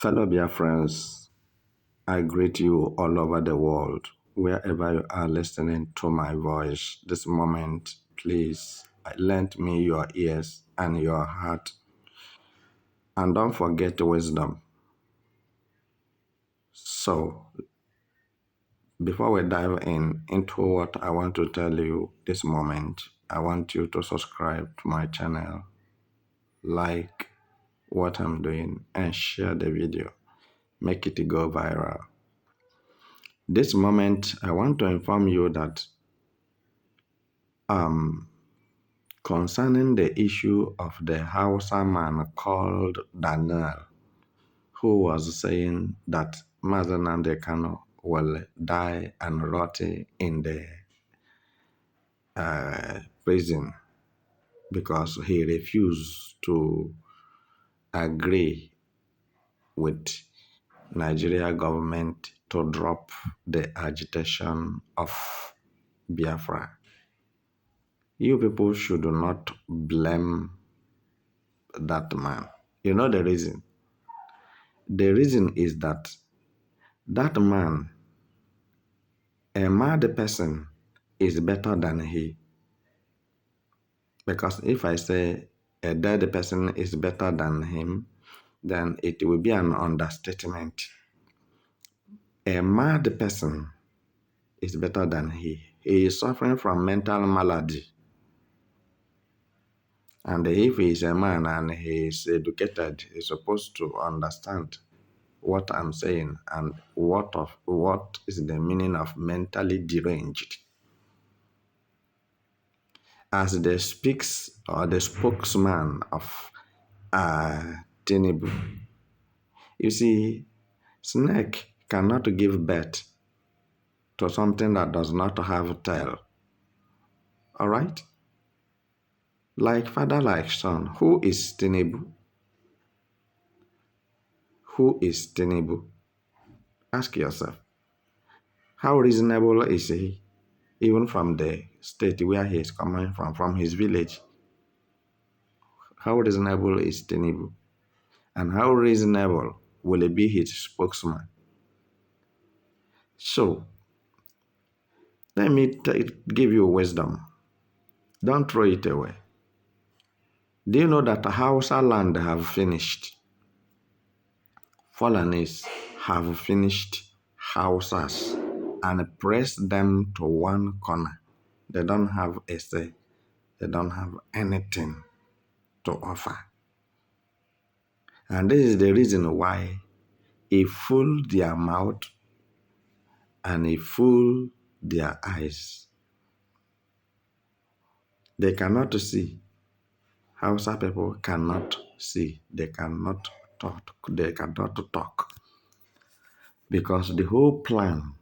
Fellow Biafrans, I greet you all over the world, wherever you are listening to my voice this moment. Please lend me your ears and your heart, and don't forget wisdom. So, before we dive into what I want to tell you this moment, I want you to subscribe to my channel, like what I'm doing, and share the video. Make it go viral. This moment, I want to inform you that concerning the issue of the Hausa man called Daniel, who was saying that Mazen Nnamdi Kanu will die and rot in the prison because he refused to agree with Nigeria government to drop the agitation of Biafra. You people should not blame that man. You know the reason? The reason is that that man, a mad person, is better than he. Because if I say a dead person is better than him, then it will be an understatement. A mad person is better than he. He is suffering from mental malady. And if he is a man and he is educated, he is supposed to understand what I'm saying and what is the meaning of mentally deranged. As the spokesman of Tinubu, you see, snake cannot give birth to something that does not have tail. All right? Like father, like son. Who is Tinubu? Who is Tinubu? Ask yourself. How reasonable is he? Even from the state where he is coming from his village. How reasonable is Tinubu? And how reasonable will it be his spokesman? So, let me give you wisdom. Don't throw it away. Do you know that Hausa land have finished? Fulanese have finished Hausas and pressed them to one corner. They don't have a say. They don't have anything to offer. And this is the reason why he fooled their mouth and he fooled their eyes. They cannot see. Hausa people cannot see. They cannot talk. They cannot talk. Because the whole plan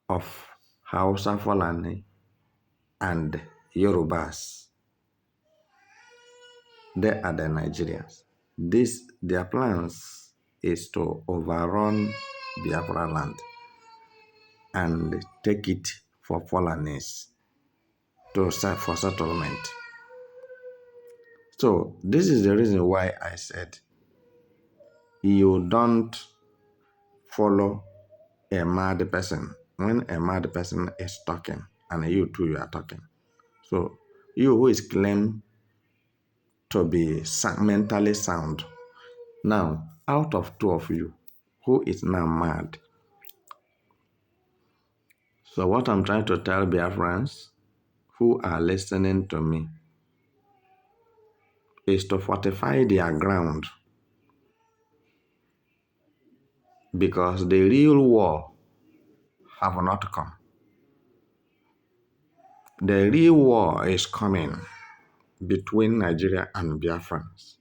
of Hausa Fulani and Yorubas, they are the Nigerians. Their plans is to overrun Biafra land and take it for Fulanis for settlement. So this is the reason why I said you don't follow a mad person when a mad person is talking and you too you are talking. So you who is claimed to be mentally sound, now out of two of you, who is now mad? So what I'm trying to tell Biafrans who are listening to me is to fortify their ground, because the real war have not come. The real war is coming between Nigeria and Biafrans.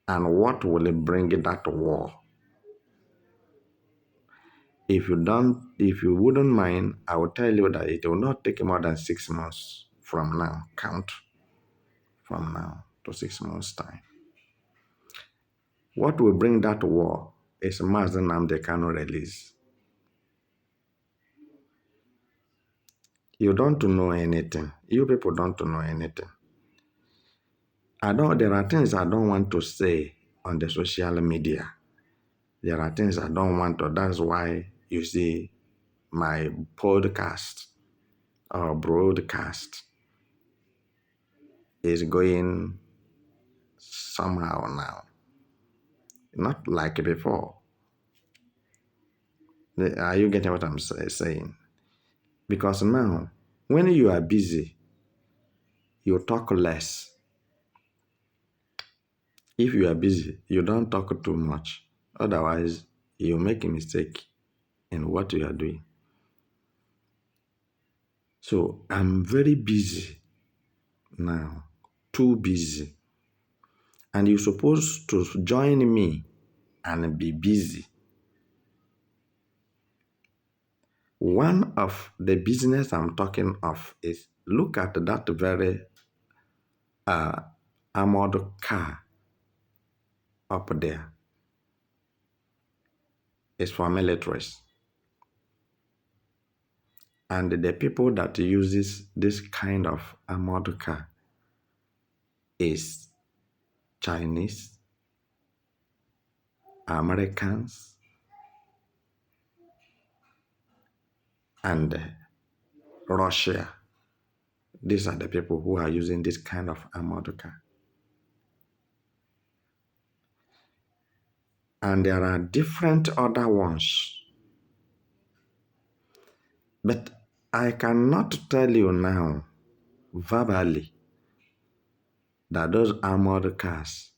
And what will it bring that war? If you wouldn't mind, I will tell you that it will not take more than 6 months from now. Count from now to 6 months' time. What will bring that war is Mazen Nnamdi Kanu release. You don't know anything. You people don't know anything. There are things I don't want to say on the social media. There are things I don't want to. That's why you see my podcast or broadcast is going somehow now. Not like before. Are you getting what I'm saying? Because now, when you are busy, you talk less. If you are busy, you don't talk too much. Otherwise, you make a mistake in what you are doing. So I'm very busy now, too busy. And you're supposed to join me and be busy. One of the business I'm talking of is look at that very armored car up there. It's for militaries. And the people that uses this kind of armored car is Chinese, Americans, and Russia. These are the people who are using this kind of armored car. And there are different other ones. But I cannot tell you now verbally that those armored cars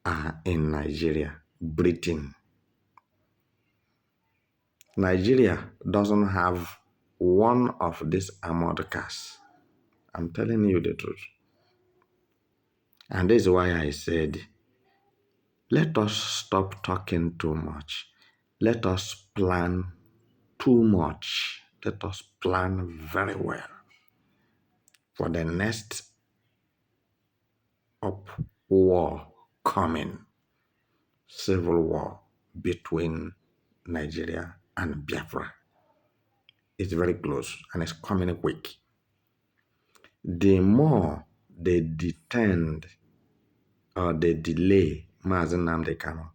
are in Nigeria, Britain. Nigeria doesn't have one of these armored cars. I'm telling you the truth. And this is why I said, let us stop talking too much. Let us plan too much. Let us plan very well for the next up war coming. Civil war between Nigeria and Biafra. It's very close and it's coming quick. The more they detain or they delay Mazi Nnamdi Kanu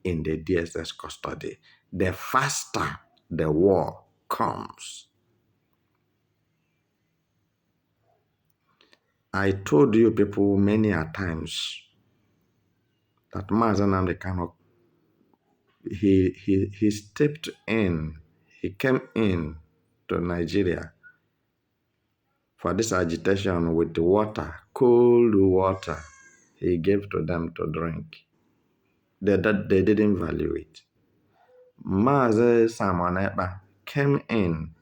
in the DSS custody, the faster the war comes. I told you people many a times that Mazi Nnamdi Kanu, he stepped in, he came in to Nigeria for this agitation with the water, cold water he gave to them to drink. They didn't value it. Mazi Simon Ekpa came in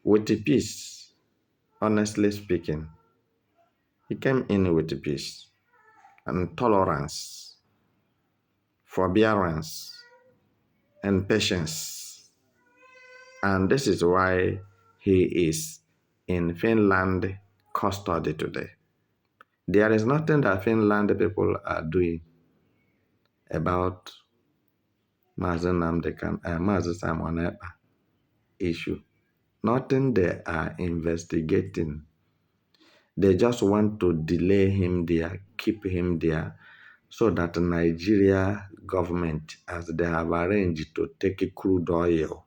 with peace, honestly speaking. He came in with peace and tolerance, forbearance, and patience. And this is why he is in Finland custody today. There is nothing that Finland people are doing about Mazi Simon Ekpa issue. Nothing they are investigating. They just want to delay him there, keep him there, so that the Nigeria government, as they have arranged to take crude oil,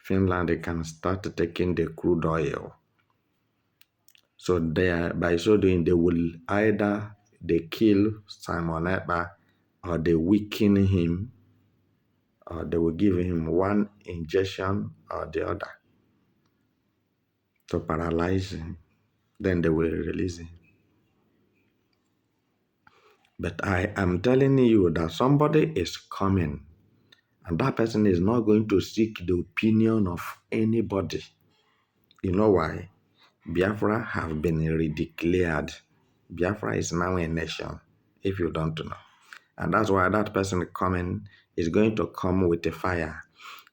Finland can start taking the crude oil. So by so doing, they will either they kill Simon Ekpa or they weaken him or they will give him one injection or the other to paralyze him. Then they will release him. But I am telling you that somebody is coming, and that person is not going to seek the opinion of anybody. You know why? Biafra have been redeclared. Biafra is now a nation, if you don't know. And that's why that person coming is going to come with a fire.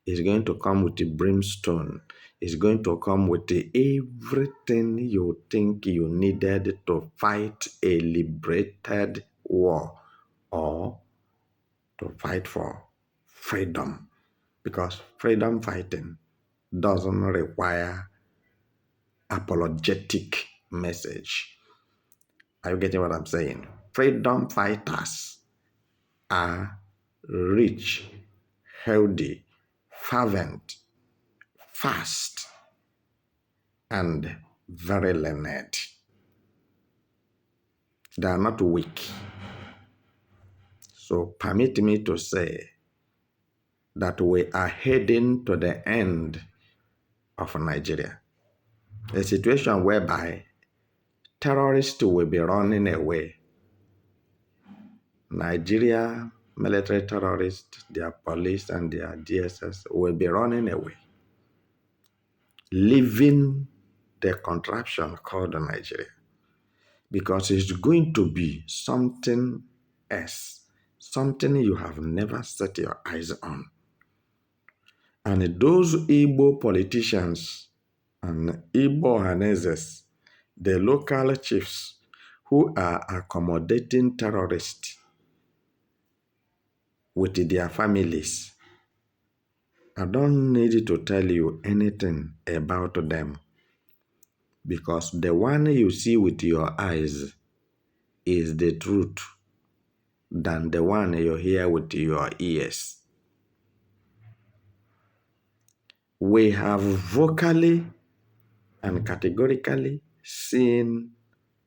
Is going to come with a brimstone. Is going to come with everything you think you needed to fight a liberated war or to fight for freedom. Because freedom fighting doesn't require apologetic message. Are you getting what I'm saying? Freedom fighters are rich, healthy, fervent, fast, and very learned. They are not weak. So permit me to say that we are heading to the end of Nigeria. A situation whereby terrorists will be running away. Nigeria military terrorists, their police and their DSS will be running away, leaving the contraption called Nigeria, because it's going to be something else, something you have never set your eyes on. And those Igbo politicians and Igbo Hanezes, the local chiefs who are accommodating terrorists with their families, I don't need to tell you anything about them, because the one you see with your eyes is the truth than the one you hear with your ears. We have vocally and categorically seen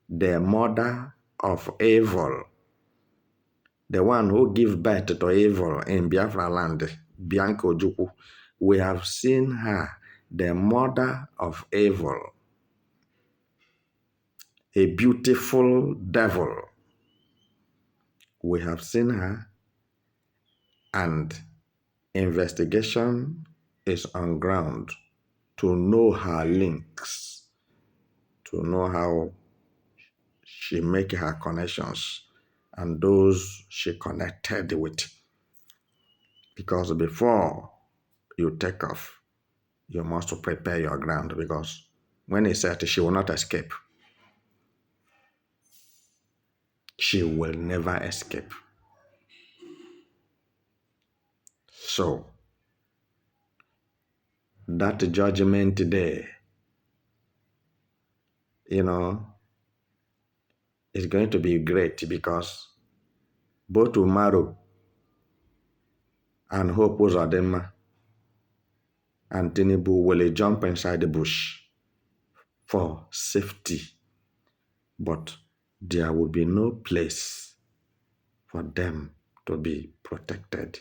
the mother of evil, the one who gave birth to evil in Biafra land, Bianca Ojukwu. We have seen her, the mother of evil, a beautiful devil. We have seen her, and investigation is on ground to know her links, to know how she make her connections and those she connected with. Because before you take off, you must prepare your ground, because when he said she will not escape, she will never escape. So, that judgment day, is going to be great, because both Umaru and Hope Uzodinma and Tinubu will jump inside the bush for safety, but there will be no place for them to be protected,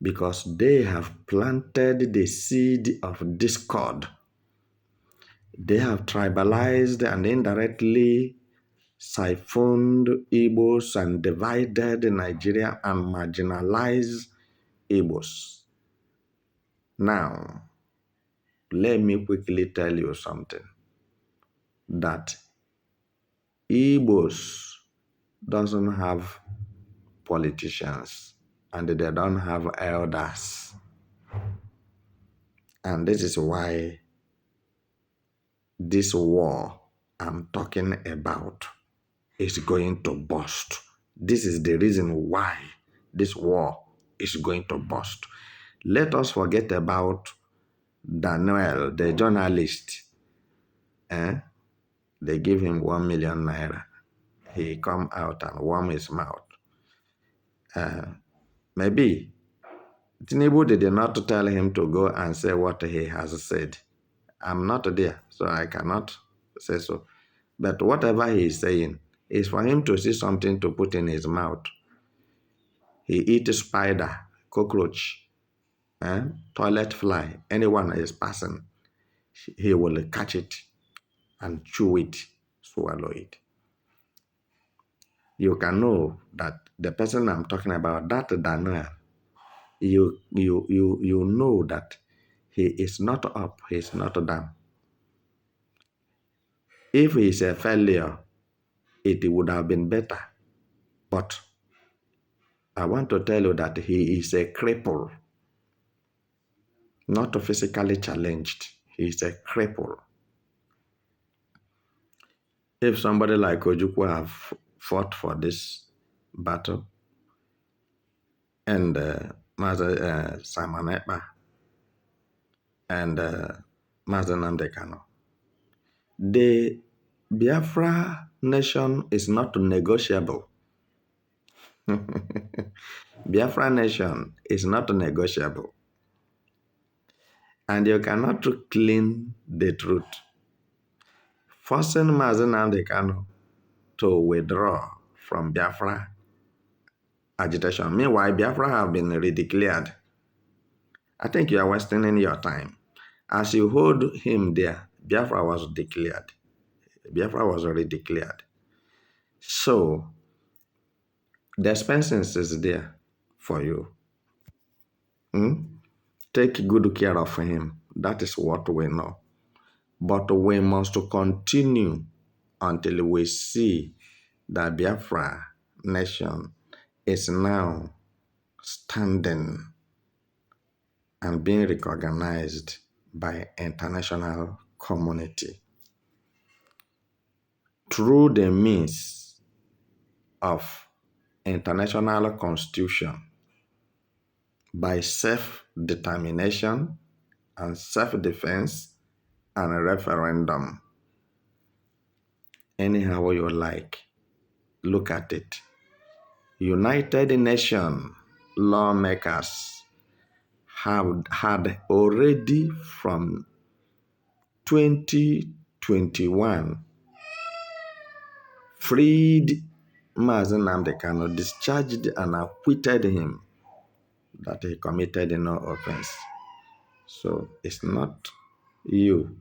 because they have planted the seed of discord. They have tribalized and indirectly siphoned Igbos and divided Nigeria and marginalized Igbos. Now, let me quickly tell you something, that Igbos doesn't have politicians and they don't have elders. And this is why this war I'm talking about is going to burst. This is the reason why this war is going to burst. Let us forget about Daniel, the journalist. They give him 1 million naira. He come out and warm his mouth. Maybe Tinubu did not tell him to go and say what he has said. I'm not there, so I cannot say so. But whatever he is saying is for him to see something to put in his mouth. He eats spider, cockroach, toilet fly. Anyone is passing, he will catch it and chew it, swallow it. You can know that the person I'm talking about, that Daniel, you know that he is not up, he is not down. If he is a failure, it would have been better. But I want to tell you that he is a cripple, not physically challenged. He is a cripple. If somebody like Ojukwu have fought for this battle, and Master Simon Ekpa and Master Nnamdi Kanu, the Biafra nation is not negotiable. Biafra nation is not negotiable. And you cannot clean the truth. Forcing Mazen Nnamdi Kanu to withdraw from Biafra agitation. Meanwhile, Biafra have been redeclared. I think you are wasting your time. As you hold him there, Biafra was declared. Biafra was already declared. So, the expenses is there for you. Take good care of him. That is what we know. But we must continue until we see that Biafra nation is now standing and being recognized by international community through the means of international constitution by self-determination and self-defense and referendum. Anyhow you like, look at it. United Nations lawmakers have had already from 2021 freed Mazen Nnamdi Kanu, discharged and acquitted him that he committed no offense. So it's not you